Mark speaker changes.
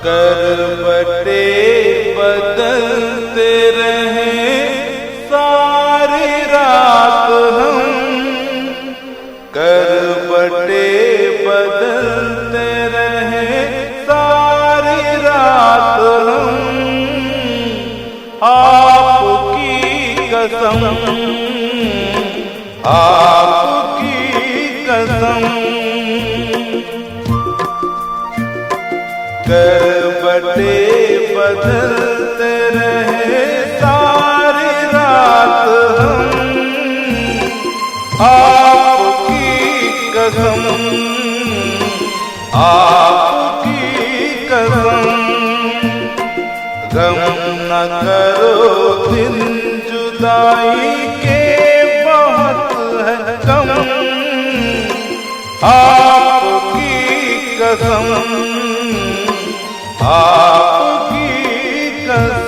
Speaker 1: करवटे बदलते रहे सारी रात हम, करवटे बदलते रहे सारी रात हम। आपकी कसम, आपकी कसम, करवटे बदलते रहे सारी रात हम। आपकी कसम, आपकी कसम। गम न करो दिन जुदाई के बहुत है कम, आपकी कसम, आपकी कसम।